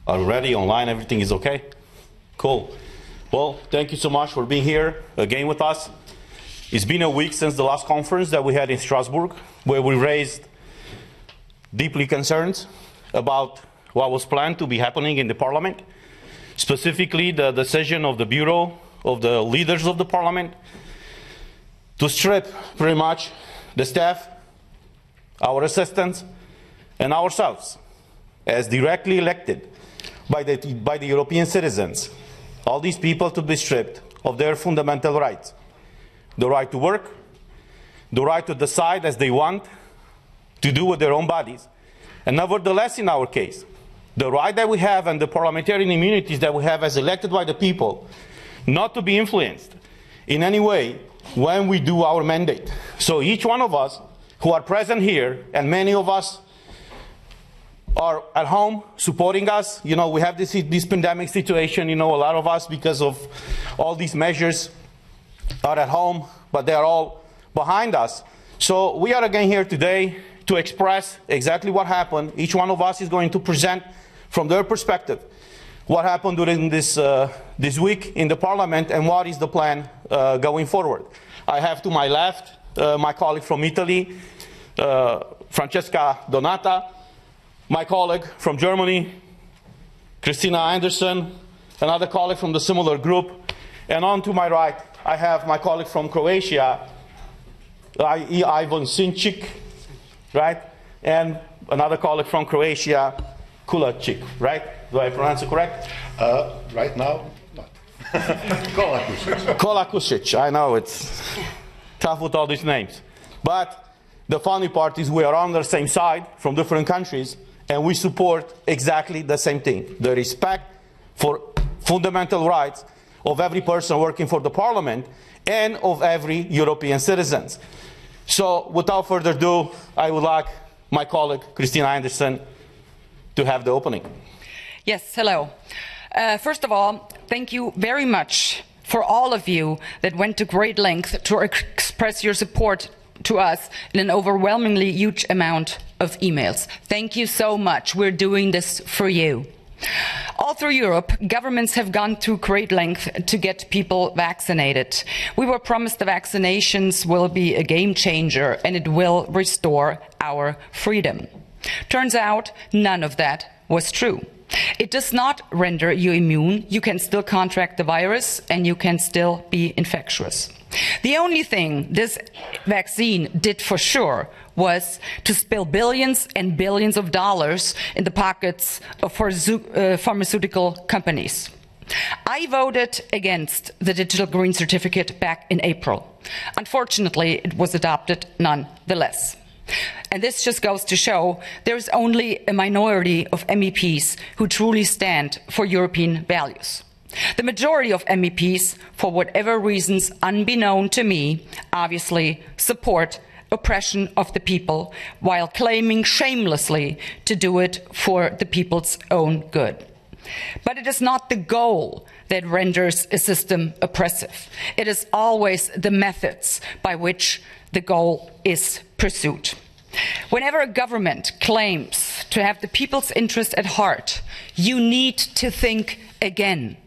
Are we ready? Online, everything is okay? Cool. Well, thank you so much for being here again with us. It's been a week since the last conference that we had in Strasbourg, where we raised deeply concerns about what was planned to be happening in the Parliament, specifically the decision of the Bureau of the leaders of the Parliament to strip pretty much the staff, our assistants, and ourselves as directly elected by the European citizens, all these people to be stripped of their fundamental rights. The right to work, the right to decide as they want, to do with their own bodies. And nevertheless, in our case, the right that we have and the parliamentarian immunities that we have as elected by the people, not to be influenced in any way when we do our mandate. So each one of us who are present here, and many of us are at home supporting us. You know, we have this pandemic situation, you know, a lot of us, because of all these measures, are at home, but they are all behind us. So we are again here today to express exactly what happened. Each one of us is going to present from their perspective what happened during this week in the Parliament and what is the plan going forward. I have to my left my colleague from Italy, Francesca Donata, my colleague from Germany, Christina Anderson, another colleague from the similar group, and on to my right, I have my colleague from Croatia, Ivan Sinčić, right? And another colleague from Croatia, Kulačić, right? Do I pronounce it correct? Right now, not. Kolakušić. Kolakušić, I know it's tough with all these names. But the funny part is we are on the same side from different countries, and we support exactly the same thing, the respect for fundamental rights of every person working for the Parliament and of every European citizen. So without further ado, I would like my colleague Christina Anderson to have the opening. Yes, hello. First of all, thank you very much for all of you that went to great length to express your support to us in an overwhelmingly huge amount of emails. Thank you so much. We're doing this for you. All through Europe, governments have gone to great length to get people vaccinated. We were promised the vaccinations will be a game changer and it will restore our freedom. Turns out none of that was true. It does not render you immune. You can still contract the virus and you can still be infectious. The only thing this vaccine did for sure was to spill billions and billions of dollars in the pockets of pharmaceutical companies. I voted against the digital green certificate back in April. Unfortunately, it was adopted nonetheless. And this just goes to show there is only a minority of MEPs who truly stand for European values. The majority of MEPs, for whatever reasons unbeknown to me, obviously support oppression of the people while claiming shamelessly to do it for the people's own good. But it is not the goal that renders a system oppressive. It is always the methods by which the goal is pursued. Whenever a government claims to have the people's interest at heart, you need to think again.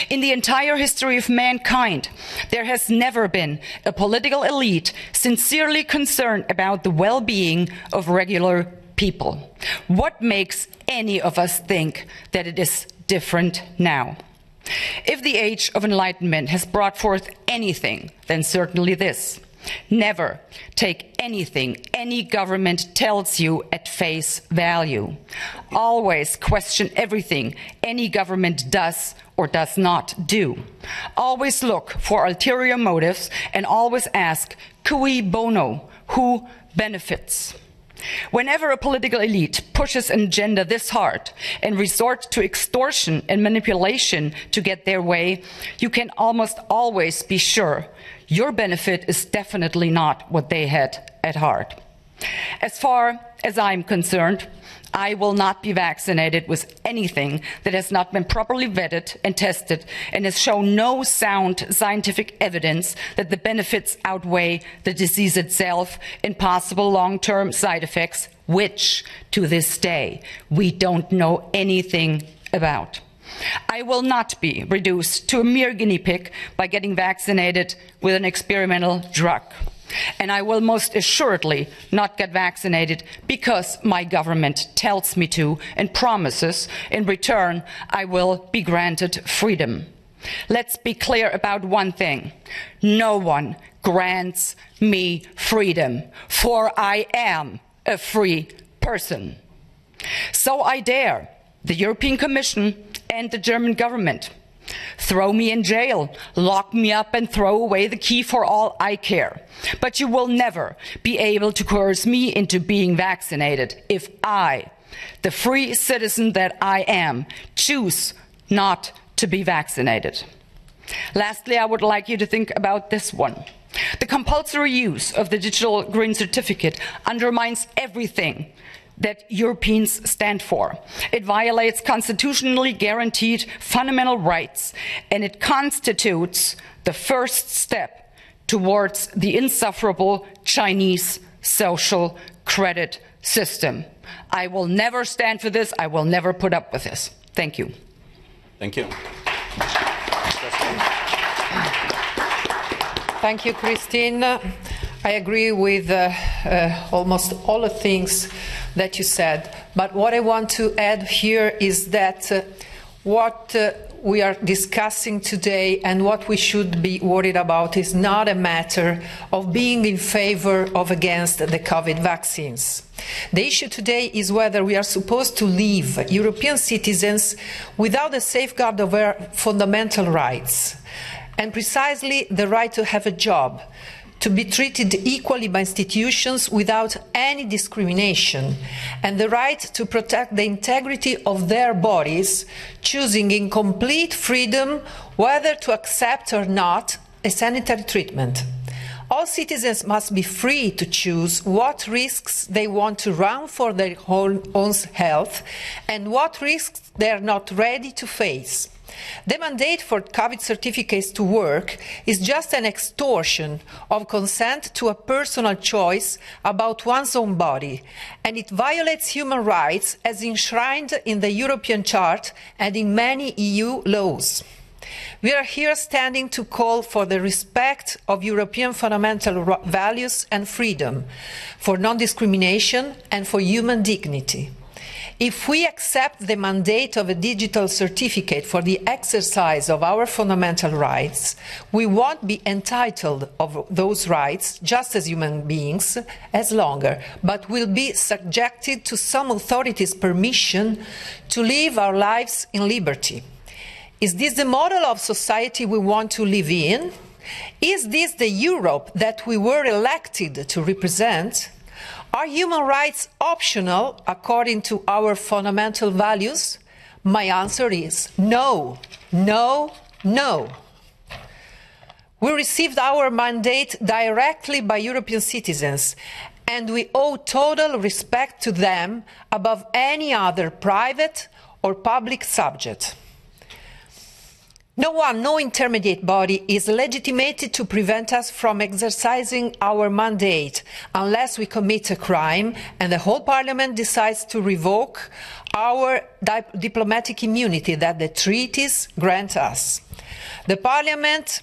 In the entire history of mankind, there has never been a political elite sincerely concerned about the well-being of regular people. What makes any of us think that it is different now? If the age of enlightenment has brought forth anything, then certainly this. Never take anything any government tells you at face value. Always question everything any government does or does not do. Always look for ulterior motives and always ask, cui bono, who benefits? Whenever a political elite pushes an agenda this hard and resorts to extortion and manipulation to get their way, you can almost always be sure your benefit is definitely not what they had at heart. As far as I'm concerned, I will not be vaccinated with anything that has not been properly vetted and tested and has shown no sound scientific evidence that the benefits outweigh the disease itself and possible long-term side effects, which, to this day, we don't know anything about. I will not be reduced to a mere guinea pig by getting vaccinated with an experimental drug. And I will most assuredly not get vaccinated because my government tells me to and promises in return I will be granted freedom. Let's be clear about one thing. No one grants me freedom, for I am a free person. So I dare the European Commission and the German government. Throw me in jail, lock me up and throw away the key for all I care. But you will never be able to coerce me into being vaccinated if I, the free citizen that I am, choose not to be vaccinated. Lastly, I would like you to think about this one. The compulsory use of the digital green certificate undermines everything that Europeans stand for. It violates constitutionally guaranteed fundamental rights, and it constitutes the first step towards the insufferable Chinese social credit system. I will never stand for this. I will never put up with this. Thank you. Thank you. Thank you, Christine. I agree with almost all the things that you said. But what I want to add here is that what we are discussing today and what we should be worried about is not a matter of being in favor or against the COVID vaccines. The issue today is whether we are supposed to leave European citizens without a safeguard of their fundamental rights, and precisely the right to have a job, to be treated equally by institutions without any discrimination, and the right to protect the integrity of their bodies, choosing in complete freedom whether to accept or not a sanitary treatment. All citizens must be free to choose what risks they want to run for their own health and what risks they are not ready to face. The mandate for COVID certificates to work is just an extortion of consent to a personal choice about one's own body, and it violates human rights as enshrined in the European Charter and in many EU laws. We are here standing to call for the respect of European fundamental values and freedom, for non-discrimination and for human dignity. If we accept the mandate of a digital certificate for the exercise of our fundamental rights, we won't be entitled of those rights, just as human beings, as longer, but will be subjected to some authority's permission to live our lives in liberty. Is this the model of society we want to live in? Is this the Europe that we were elected to represent? Are human rights optional according to our fundamental values? My answer is no, no, no. We received our mandate directly by European citizens, and we owe total respect to them above any other private or public subject. No one, no intermediate body is legitimated to prevent us from exercising our mandate unless we commit a crime and the whole Parliament decides to revoke our diplomatic immunity that the treaties grant us. The Parliament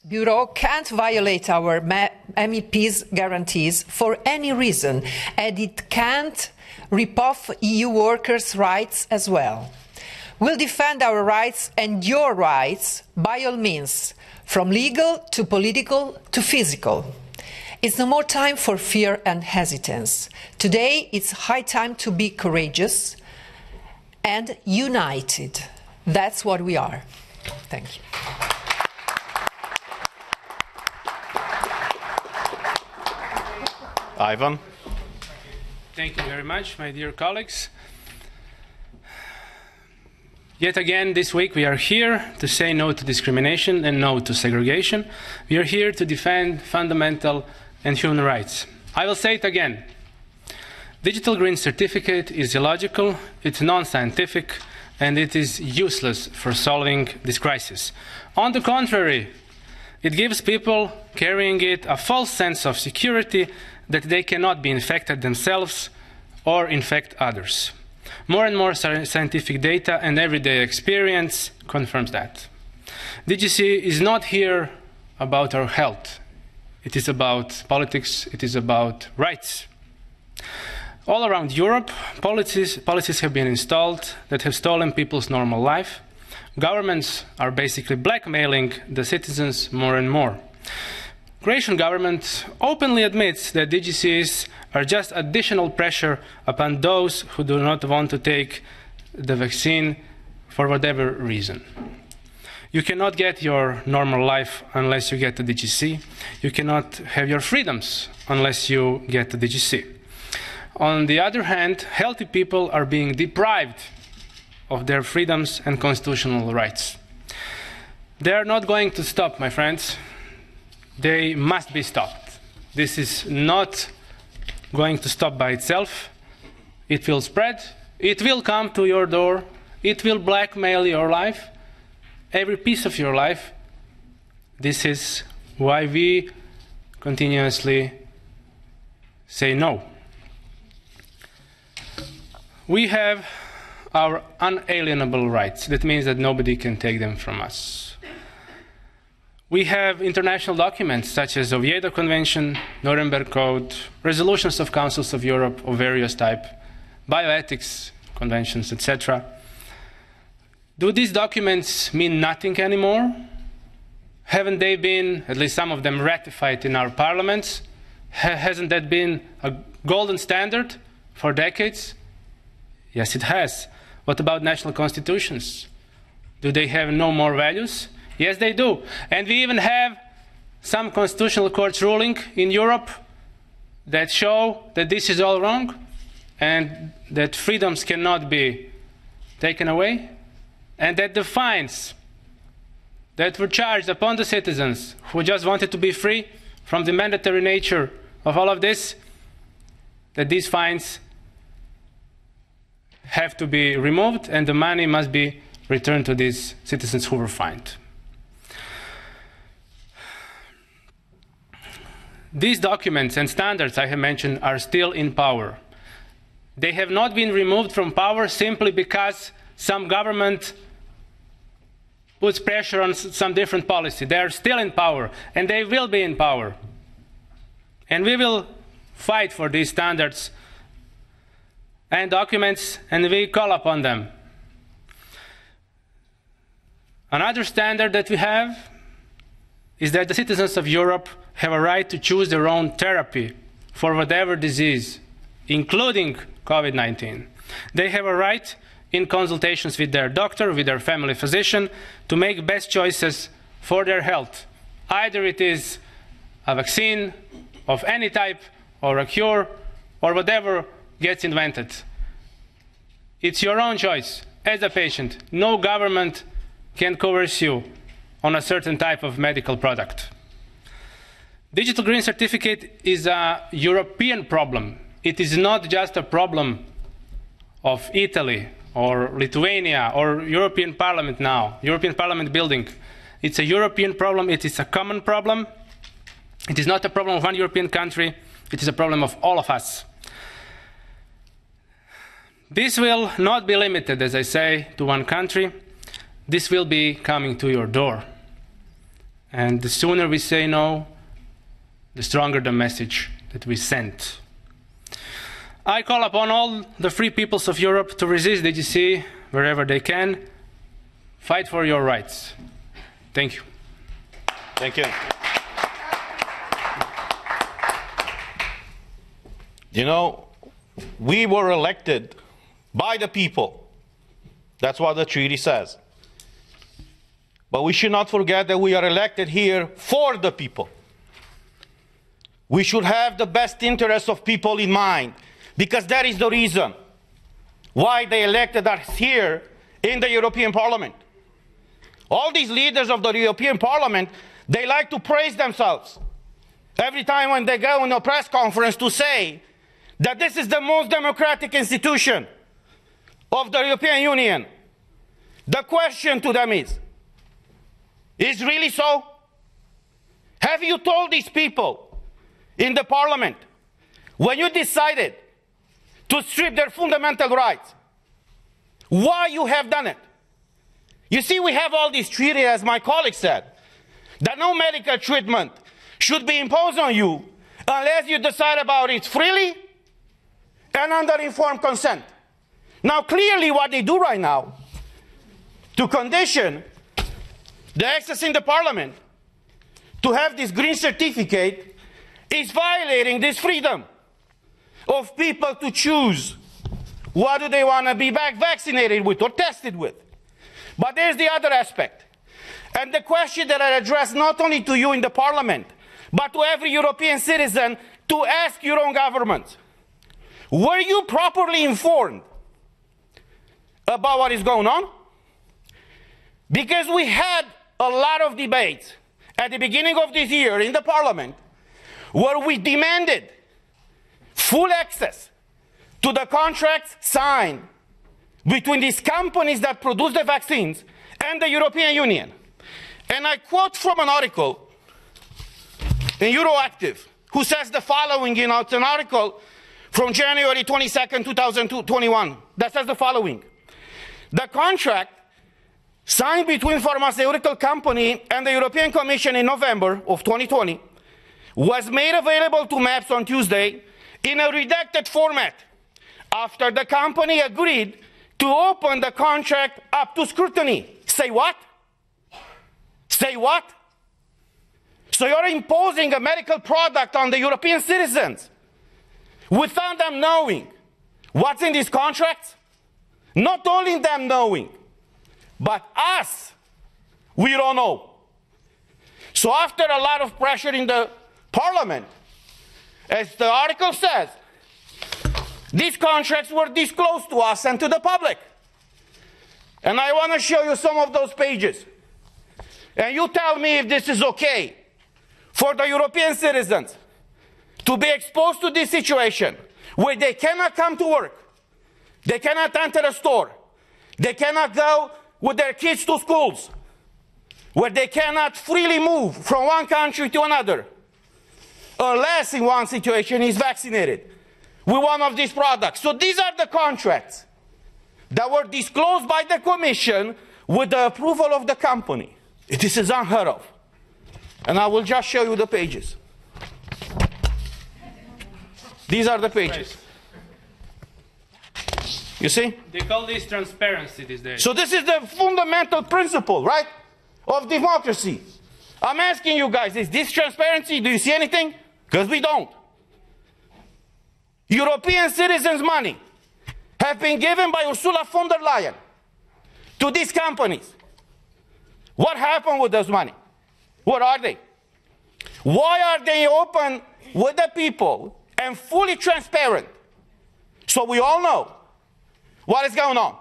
Bureau can't violate our MEPs' guarantees for any reason, and it can't rip off EU workers' rights as well. We'll defend our rights and your rights by all means, from legal to political to physical. It's no more time for fear and hesitance. Today, it's high time to be courageous and united. That's what we are. Thank you. Ivan. Thank you very much, my dear colleagues. Yet again, this week we are here to say no to discrimination and no to segregation. We are here to defend fundamental and human rights. I will say it again. Digital green certificate is illogical, it's non-scientific, and it is useless for solving this crisis. On the contrary, it gives people carrying it a false sense of security that they cannot be infected themselves or infect others. More and more scientific data and everyday experience confirms that. DGC is not here about our health. It is about politics. It is about rights. All around Europe, policies have been installed that have stolen people's normal life. Governments are basically blackmailing the citizens more and more. Croatian government openly admits that DGCs are just additional pressure upon those who do not want to take the vaccine for whatever reason. You cannot get your normal life unless you get the DGC. You cannot have your freedoms unless you get the DGC. On the other hand, healthy people are being deprived of their freedoms and constitutional rights. They are not going to stop, my friends. They must be stopped. This is not going to stop by itself. It will spread. It will come to your door. It will blackmail your life, every piece of your life. This is why we continuously say no. We have our unalienable rights. That means that nobody can take them from us. We have international documents such as Oviedo Convention, Nuremberg Code, resolutions of councils of Europe of various type, bioethics conventions, etc. Do these documents mean nothing anymore? Haven't they been, at least some of them, ratified in our parliaments? Hasn't that been a golden standard for decades? Yes, it has. What about national constitutions? Do they have no more values? Yes, they do. And we even have some constitutional courts ruling in Europe that show that this is all wrong and that freedoms cannot be taken away, and that the fines that were charged upon the citizens who just wanted to be free from the mandatory nature of all of this, that these fines have to be removed and the money must be returned to these citizens who were fined. These documents and standards I have mentioned are still in power. They have not been removed from power simply because some government puts pressure on some different policy. They are still in power, and they will be in power. And we will fight for these standards and documents, and we call upon them. Another standard that we have is that the citizens of Europe have a right to choose their own therapy for whatever disease, including COVID-19. They have a right, in consultations with their doctor, with their family physician, to make best choices for their health. Either it is a vaccine of any type, or a cure, or whatever gets invented. It's your own choice as a patient. No government can coerce you on a certain type of medical product. Digital Green Certificate is a European problem. It is not just a problem of Italy or Lithuania or European Parliament now, European Parliament building. It's a European problem. It is a common problem. It is not a problem of one European country. It is a problem of all of us. This will not be limited, as I say, to one country. This will be coming to your door. And the sooner we say no, the stronger the message that we send. I call upon all the free peoples of Europe to resist DGC wherever they can. Fight for your rights. Thank you. Thank you. You know, we were elected by the people. That's what the treaty says. But we should not forget that we are elected here for the people. We should have the best interests of people in mind, because that is the reason why they elected us here in the European Parliament. All these leaders of the European Parliament, they like to praise themselves every time when they go in a press conference to say that this is the most democratic institution of the European Union. The question to them is really so? Have you told these people in the Parliament, when you decided to strip their fundamental rights, why you have done it. You see, we have all these treaties, as my colleague said, that no medical treatment should be imposed on you unless you decide about it freely and under informed consent. Now, clearly what they do right now to condition the access in the parliament to have this green certificate is violating this freedom of people to choose what do they want to be vaccinated with or tested with. But there's the other aspect. And the question that I address not only to you in the parliament, but to every European citizen, to ask your own government, were you properly informed about what is going on? Because we had a lot of debates at the beginning of this year in the parliament where we demanded full access to the contracts signed between these companies that produce the vaccines and the European Union. And I quote from an article in Euroactive, who says the following, it's an article from January 22nd, 2021, that says the following. The contract signed between pharmaceutical company and the European Commission in November of 2020 was made available to MEPs on Tuesday in a redacted format after the company agreed to open the contract up to scrutiny. Say what? Say what? So you're imposing a medical product on the European citizens without them knowing what's in these contracts? Not only them knowing, but us, we don't know. So after a lot of pressure in the parliament, as the article says, these contracts were disclosed to us and to the public. And I want to show you some of those pages. And you tell me if this is okay for the European citizens to be exposed to this situation where they cannot come to work, they cannot enter a store, they cannot go with their kids to schools, where they cannot freely move from one country to another, unless in one situation is vaccinated with one of these products. So these are the contracts that were disclosed by the Commission with the approval of the company. This is unheard of. And I will just show you the pages. These are the pages. You see? They call this transparency these days. So this is the fundamental principle, right, of democracy. I'm asking you guys, is this transparency? Do you see anything? Because we don't. European citizens' money have been given by Ursula von der Leyen to these companies. What happened with those money? What are they? Why are they open with the people and fully transparent so we all know what is going on?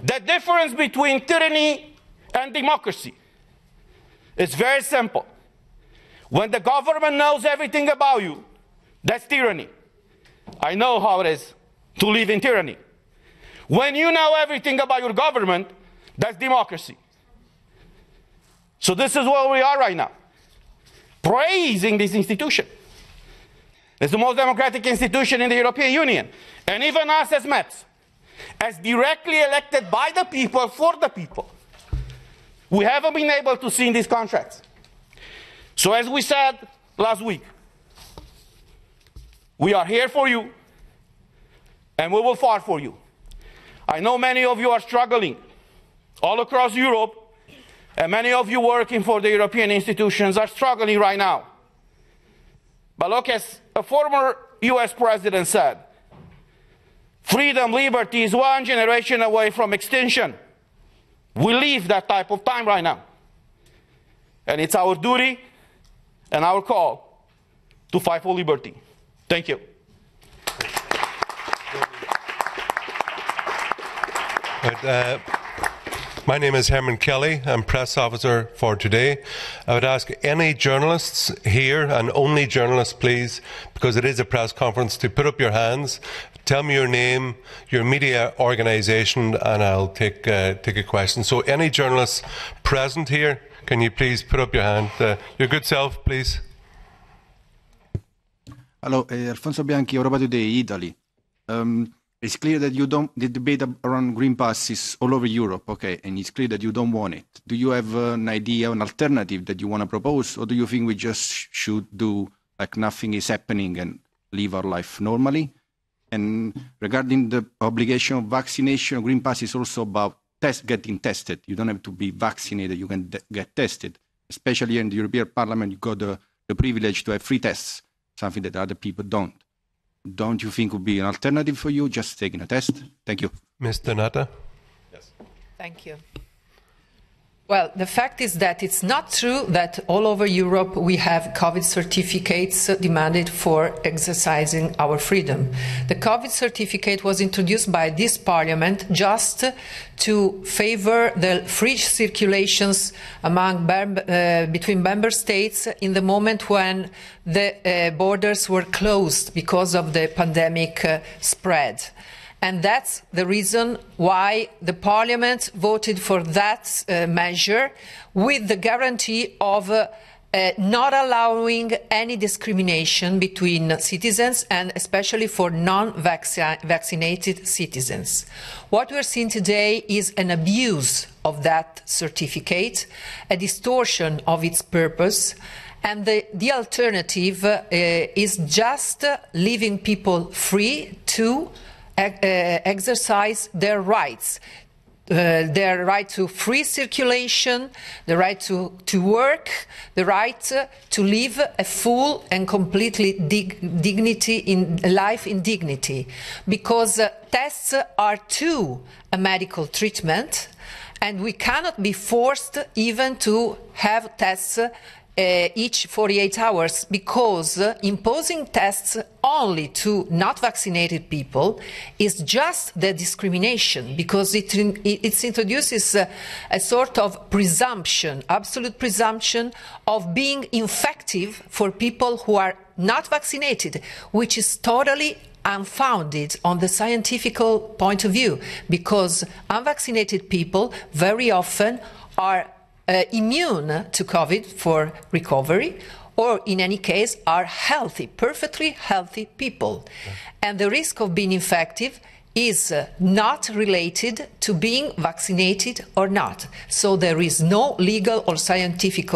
The difference between tyranny and democracy is very simple. When the government knows everything about you, that's tyranny. I know how it is to live in tyranny. When you know everything about your government, that's democracy. So this is where we are right now, praising this institution. It's the most democratic institution in the European Union. And even us as MEPs, as directly elected by the people, for the people, we haven't been able to see in these contracts. So as we said last week, we are here for you, and we will fight for you. I know many of you are struggling all across Europe, and many of you working for the European institutions are struggling right now. But look, as a former US president said, freedom, liberty is one generation away from extinction. We live that type of time right now. And it's our duty and our call to fight for liberty. Thank you. My name is Herman Kelly. I'm press officer for today. I would ask any journalists here, and only journalists please, because it is a press conference, to put up your hands. Tell me your name, your media organisation, and I'll take a question. So any journalists present here, can you please put up your hand? Your good self, please. Hello, Alfonso Bianchi, Europa Today, Italy. It's clear that you don't, the debate around green pass is all over Europe, okay, and it's clear that you don't want it. Do you have an idea, an alternative that you want to propose, or do you think we just should do like nothing is happening and live our life normally? And regarding the obligation of vaccination, green pass is also about getting tested. You don't have to be vaccinated, you can get tested. Especially in the European Parliament, you got the privilege to have free tests, something that other people don't. Don't you think would be an alternative for you, just taking a test? Thank you. Ms. Donata? Yes. Thank you. Well, the fact is that it's not true that all over Europe we have COVID certificates demanded for exercising our freedom. The COVID certificate was introduced by this Parliament just to favor the free circulations among between member states in the moment when the borders were closed because of the pandemic spread. And that's the reason why the Parliament voted for that measure, with the guarantee of not allowing any discrimination between citizens, and especially for non-vaccinated citizens. What we're seeing today is an abuse of that certificate, a distortion of its purpose, and the alternative is just leaving people free to exercise their rights, their right to free circulation, the right to work, the right to live a full and completely dignity in life in dignity, because tests are too a medical treatment, and we cannot be forced even to have tests each 48 hours, because imposing tests only to not vaccinated people is just the discrimination, because it introduces a sort of presumption, absolute presumption of being infective for people who are not vaccinated, which is totally unfounded on the scientific point of view, because unvaccinated people very often are immune to COVID for recovery, or in any case are healthy, perfectly healthy people. And the risk of being infective is not related to being vaccinated or not. So there is no legal or scientific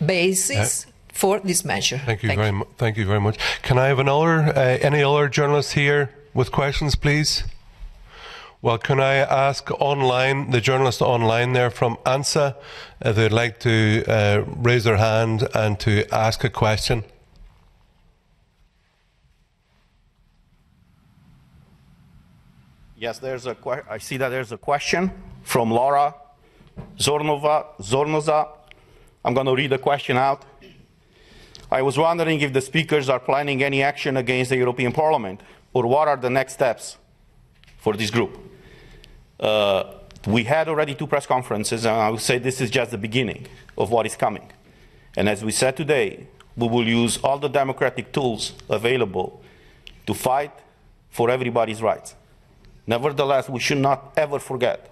basis for this measure. Thank you very much. Can I have any other journalists here with questions, please? Well, can I ask online, the journalists online there from ANSA, if they'd like to raise their hand and to ask a question? Yes, I see that there's a question from Laura Zornoza. I'm going to read the question out. I was wondering if the speakers are planning any action against the European Parliament, or what are the next steps for this group. We had already 2 press conferences, and I would say this is just the beginning of what is coming. And as we said today, we will use all the democratic tools available to fight for everybody's rights. Nevertheless, we should not ever forget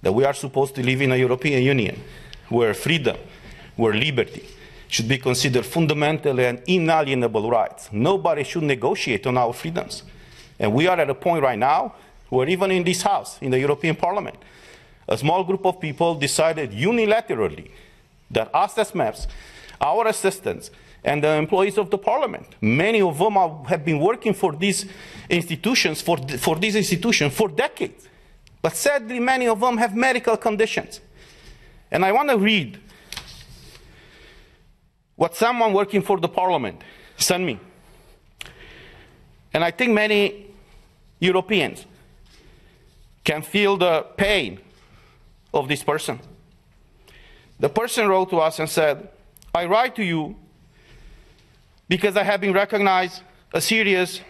that we are supposed to live in a European Union where freedom, where liberty should be considered fundamental and inalienable rights. Nobody should negotiate on our freedoms. And we are at a point right now where even in this House, in the European Parliament, a small group of people decided unilaterally that us as MEPs, our assistants, and the employees of the Parliament, many of them have been working for these institutions, for decades. But sadly, many of them have medical conditions. And I want to read what someone working for the Parliament sent me. And I think many Europeans can feel the pain of this person. The person wrote to us and said, I write to you because I have been recognized a serious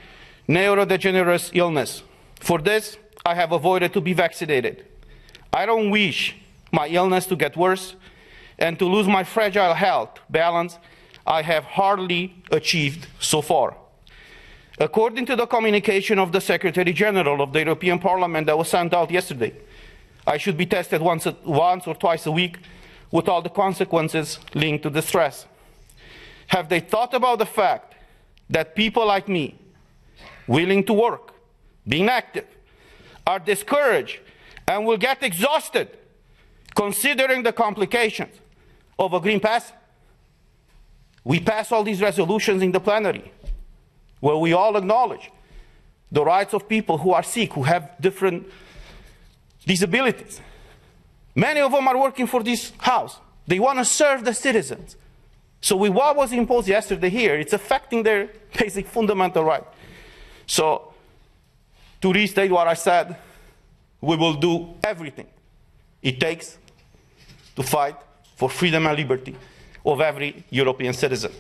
neurodegenerative illness. For this, I have avoided to be vaccinated. I don't wish my illness to get worse and to lose my fragile health balance I have hardly achieved so far. According to the communication of the Secretary General of the European Parliament that was sent out yesterday, I should be tested once or twice a week with all the consequences linked to the stress. Have they thought about the fact that people like me, willing to work, being active, are discouraged and will get exhausted considering the complications of a green pass. We pass all these resolutions in the plenary where we all acknowledge the rights of people who are sick, who have different disabilities. Many of them are working for this House. They want to serve the citizens. So with what was imposed yesterday here, it's affecting their basic fundamental right. So to restate what I said, we will do everything it takes to fight for freedom and liberty of every European citizen.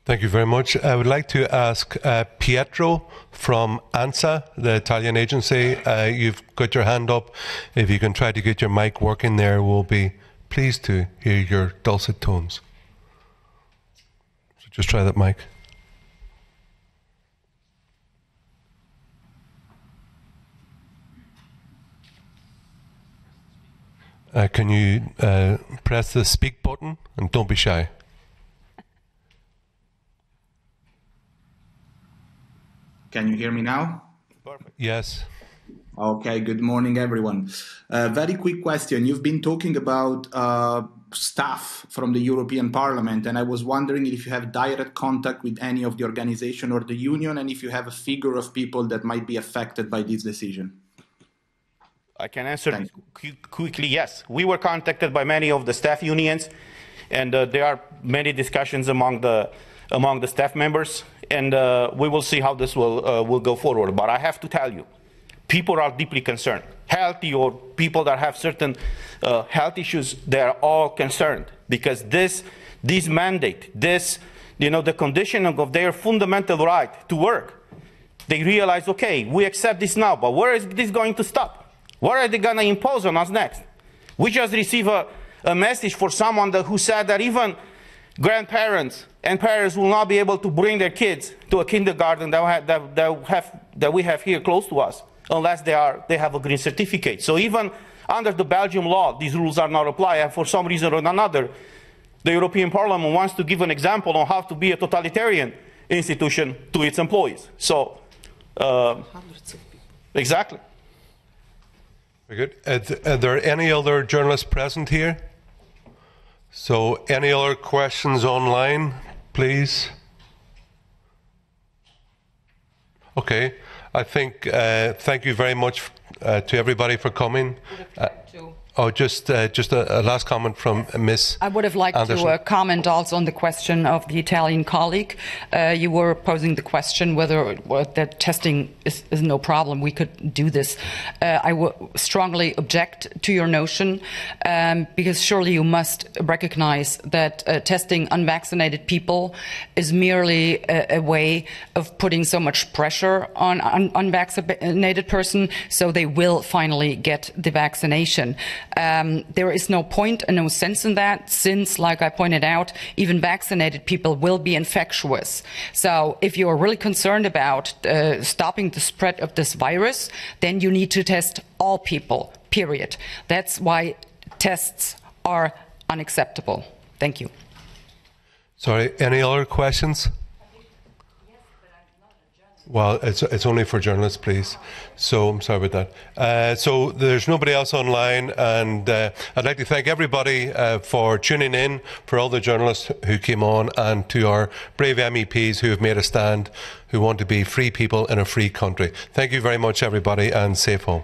Thank you very much. I would like to ask Pietro from ANSA, the Italian agency. You've got your hand up. If you can try to get your mic working there, we'll be pleased to hear your dulcet tones. So just try that mic. Can you press the speak button and don't be shy? Can you hear me now? Perfect. Yes. Okay, good morning, everyone. Very quick question. You've been talking about staff from the European Parliament, and I was wondering if you have direct contact with any of the organization or the union, and if you have a figure of people that might be affected by this decision. I can answer quickly, yes. We were contacted by many of the staff unions, and there are many discussions among the staff members, and we will see how this will go forward. But I have to tell you, people are deeply concerned. Healthy or people that have certain health issues, they are all concerned because this mandate, the conditioning of their fundamental right to work, they realize, okay, we accept this now, but where is this going to stop? What are they going to impose on us next? We just received a message for someone who said that even grandparents and parents will not be able to bring their kids to a kindergarten that we have here close to us unless they have a green certificate. So even under the Belgian law, these rules are not applied, and for some reason or another, the European Parliament wants to give an example on how to be a totalitarian institution to its employees. So, exactly. Very good. Are there any other journalists present here? So any other questions online, please? Okay. I think, thank you very much to everybody for coming. Just a last comment from Ms. I would have liked Anderson. to comment also on the question of the Italian colleague. You were posing the question whether that testing is no problem. We could do this. I would strongly object to your notion because surely you must recognize that testing unvaccinated people is merely a way of putting so much pressure on unvaccinated person so they will finally get the vaccination. There is no point and no sense in that since, like I pointed out, even vaccinated people will be infectious. So if you're really concerned about stopping the spread of this virus, then you need to test all people, period. That's why tests are unacceptable. Thank you. Sorry, any other questions? Well, it's only for journalists, please. So I'm sorry about that. So there's nobody else online, and I'd like to thank everybody for tuning in, for all the journalists who came on, and to our brave MEPs who have made a stand, who want to be free people in a free country. Thank you very much, everybody, and safe home.